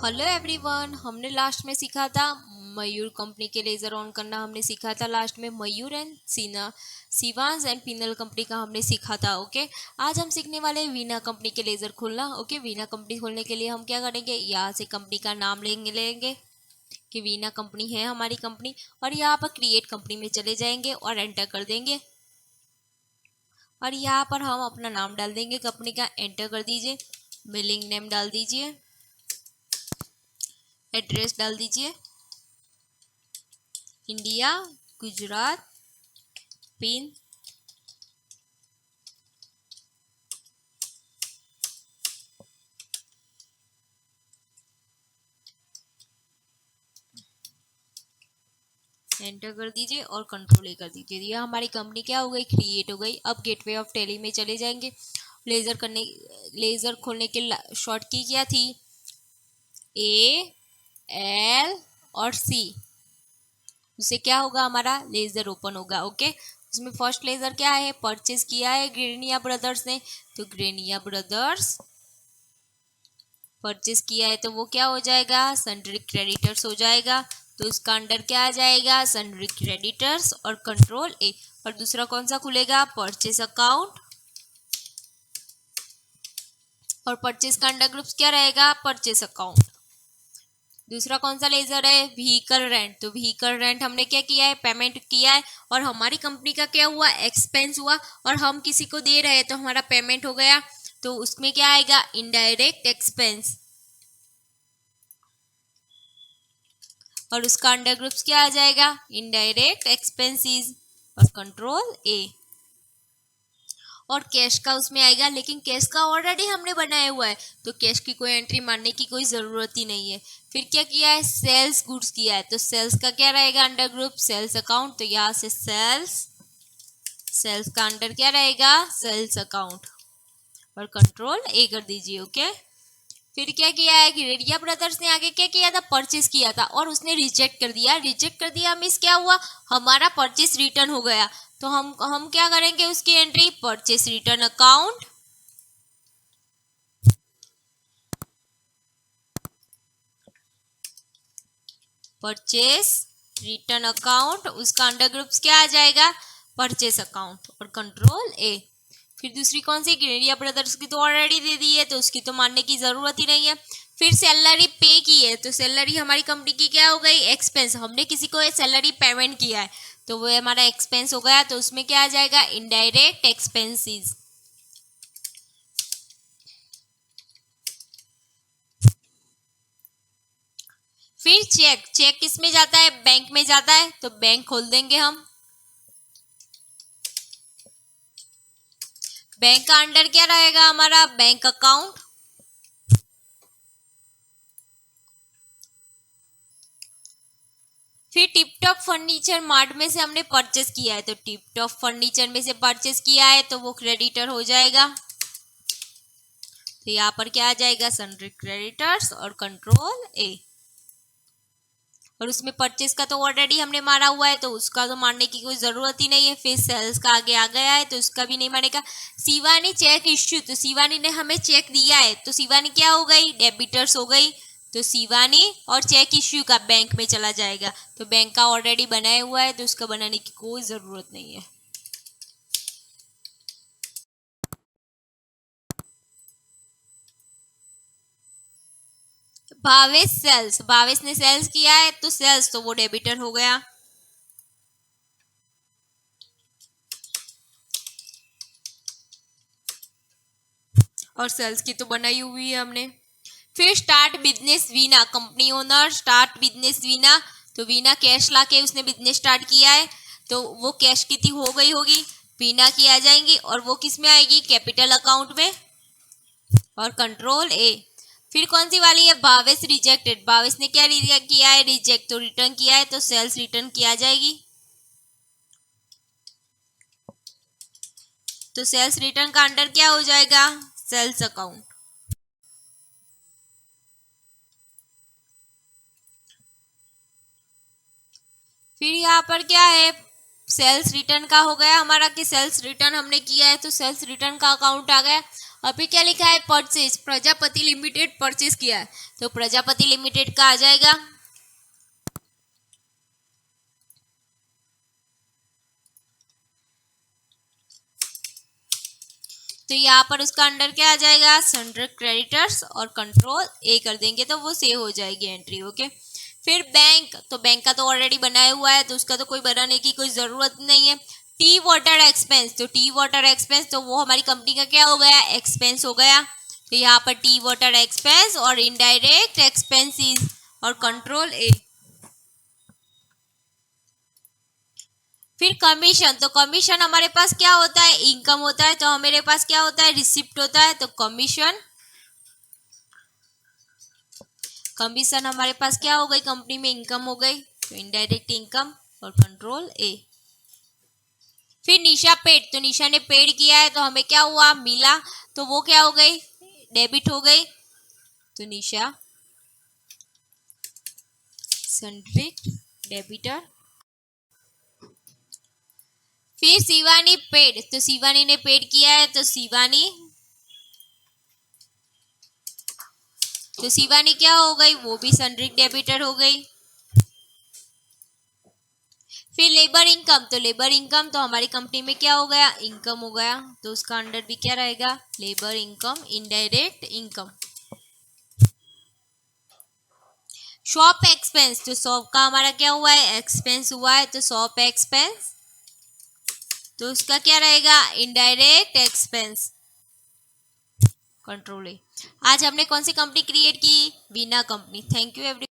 Hello everyone, हमने last में सीखा था मयूर कंपनी के लेज़र ऑन करना। हमने सीखा था लास्ट में मयूर एंड सीना सिवांस एंड पिनल कंपनी का हमने सीखा था। ओके, आज हम सीखने वाले हैं वीना कंपनी के लेज़र खोलना। ओके, वीना कंपनी खोलने के लिए हम क्या करेंगे, यहाँ से कंपनी का नाम लेंगे कि वीना कंपनी है हमारी कंपनी, और यहाँ पर क्रिएट कंपनी में चले जाएंगे और एंटर कर देंगे। और यहाँ पर हम अपना नाम डाल देंगे कंपनी का, एंटर कर दीजिए। बिलिंग नेम डाल दीजिए, एड्रेस डाल दीजिए, इंडिया, गुजरात, पिन, एंटर कर दीजिए और कंट्रोल ए कर दीजिए। यह हमारी कंपनी क्या हो गई, क्रिएट हो गई। अब गेटवे ऑफ टेली में चले जाएंगे। लेज़र खोलने के शॉर्ट की क्या थी, ए एल और सी। उससे क्या होगा, हमारा लेज़र ओपन होगा। ओके, उसमें फर्स्ट लेज़र क्या है, परचेज किया है ग्रेनिया ब्रदर्स ने, तो ग्रेनिया ब्रदर्स परचेज किया है तो वो क्या हो जाएगा, सन्ड्री क्रेडिटर्स हो जाएगा। तो इसका अंडर क्या आ जाएगा, सन्ड्री क्रेडिटर्स और कंट्रोल ए। और दूसरा कौन सा खुलेगा, परचेज अकाउंट, और परचेज का अंडर ग्रुप्स क्या रहेगा, परचेज अकाउंट। दूसरा कौन सा लेजर है, व्हीकल रेंट। तो व्हीकल रेंट हमने क्या किया है, पेमेंट किया है, और हमारी कंपनी का क्या हुआ, एक्सपेंस हुआ, और हम किसी को दे रहे हैं तो हमारा पेमेंट हो गया। तो उसमें क्या आएगा, इनडायरेक्ट एक्सपेंस, और उसका अंडर ग्रुप्स क्या आ जाएगा, इनडायरेक्ट एक्सपेंसेस और कंट्रोल ए। और कैश का उसमें आएगा, लेकिन कैश का ऑलरेडी हमने बनाया हुआ है तो कैश की कोई एंट्री मारने की कोई ज़रूरत ही नहीं है। फिर क्या किया है, सेल्स गुड्स किया है, तो सेल्स का क्या रहेगा, अंडर ग्रुप सेल्स अकाउंट। तो यहाँ से सेल्स का अंडर क्या रहेगा, सेल्स अकाउंट, और कंट्रोल ए कर दीजिए। ओके, फिर क्या किया है, ग्रेनिया ब्रदर्स ने आगे क्या किया था, परचेस किया था और उसने रिजेक्ट कर दिया। रिजेक्ट कर दिया मीन्स क्या हुआ, हमारा परचेस रिटर्न हो गया। तो हम क्या करेंगे, उसकी entry purchase return account, purchase return account, उसका अंडर ग्रुप्स क्या आ जाएगा, परचेस अकाउंट, और कंट्रोल ए। फिर दूसरी कौन सी, ग्रेनिया ब्रदर्स की तो ऑलरेडी दे दी है तो उसकी तो मानने की जरूरत ही नहीं है। फिर सैलरी पे की है, तो सैलरी हमारी कंपनी की क्या हो गई, एक्सपेंस। हमने किसी को सैलरी पेमेंट किया है तो वो हमारा एक्सपेंस हो गया। तो उसमें क्या आ जाएगा, इनडायरेक्ट एक्सपेंसेस। फिर चेक, चेक किस में जाता है, बैंक में जाता है, तो बैंक खोल देंगे हम। बैंक का अंडर क्या रहेगा, हमारा बैंक अकाउंट, फिर टिप टॉप फर्नीचर मार्ट में से हमने परचेस किया है, तो टिप टॉप फर्नीचर में से परचेस किया है तो वो क्रेडिटर हो जाएगा। तो यहाँ पर क्या आ जाएगा, सन्ड्री क्रेडिटर्स और कंट्रोल ए। और उसमें परचेस का तो ऑलरेडी हमने मारा हुआ है तो उसका तो मारने की कोई ज़रूरत ही नहीं है। फिर सेल्स का आगे आ गया है तो उसका भी नहीं मानेगा। शिवानी चेक इश्यू, तो शिवानी ने हमें चेक दिया है तो शिवानी क्या हो गई, डेबिटर्स हो गई। तो शिवानी और चेक इश्यू का बैंक में चला जाएगा। तो बैंक का ऑलरेडी बनाया हुआ है तो उसका बनाने की कोई ज़रूरत नहीं है। भावेश सेल्स, भावेश ने सेल्स किया है तो सेल्स तो वो डेबिटर हो गया। और सेल्स की तो बनाई हुई है हमने। फिर start business Veena, company owner start business Veena. तो वीना कैश लाके उसने बिजनेस स्टार्ट किया है तो वो कैश कितनी हो गई होगी, वीना की आ जाएंगी और वो किस में आएगी, कैपिटल अकाउंट में, और कंट्रोल ए। फिर कौन सी वाली है, भावेश रिजेक्टेड, भावेश ने क्या किया है, रिजेक्ट, तो रिटर्न किया है तो सेल्स रिटर्न की आ जाएगी। तो सेल्स रिटर्न का अंडर क्या हो जाएगा, सेल्स अकाउंट। फिर यहाँ पर क्या है, सेल्स रिटर्न का हो गया हमारा कि सेल्स रिटर्न हमने किया है तो सेल्स रिटर्न का अकाउंट आ गया। अभी क्या लिखा है, परचेज, प्रजापति लिमिटेड परचेज किया है तो प्रजापति लिमिटेड का आ जाएगा। तो यहाँ पर उसका अंडर क्या आ जाएगा, सन्ड्री क्रेडिटर्स, और कंट्रोल ए कर देंगे तो वो सेव हो जाएगी एंट्री। ओके, फिर बैंक, तो बैंक का तो ऑलरेडी बनाया हुआ है तो उसका तो कोई बनाने की कोई ज़रूरत नहीं है। टी वाटर एक्सपेंस, तो टी वाटर एक्सपेंस तो वो हमारी कंपनी का क्या हो गया, एक्सपेंस हो गया। तो यहाँ पर टी वाटर एक्सपेंस और इनडायरेक्ट एक्सपेंसेस और कंट्रोल ए। फिर कमीशन, तो कमीशन हमारे पास क्या होता है, इनकम होता है, तो हमारे पास क्या होता है, रिसिप्ट होता है। तो कमीशन, कमीशन हमारे पास क्या हो गई, कंपनी में इनकम हो गई तो इनडायरेक्ट इनकम और कंट्रोल ए। फिर निशा पेड, तो निशा ने पेड किया है तो हमें क्या हुआ, मिला, तो वो क्या हो गई, डेबिट हो गई तो निशा सन्ड्री डेबिटर। फिर शिवानी पेड, तो शिवानी ने पेड किया है तो शिवानी, तो शिवानी क्या हो गई, वो भी सन्ड्री डेबिटर हो गई। फिर लेबर इनकम, तो लेबर इनकम तो हमारी कंपनी में क्या हो गया, इनकम हो गया तो उसका अंडर भी क्या रहेगा, labour income, indirect income. Shop expense, तो शॉप का हमारा क्या हुआ है, एक्सपेंस हुआ है तो शॉप एक्सपेंस, तो उसका क्या रहेगा, इनडायरेक्ट एक्सपेंस, कंट्रोल ए। आज हमने कौन सी कंपनी क्रिएट की, Veena company. Thank you every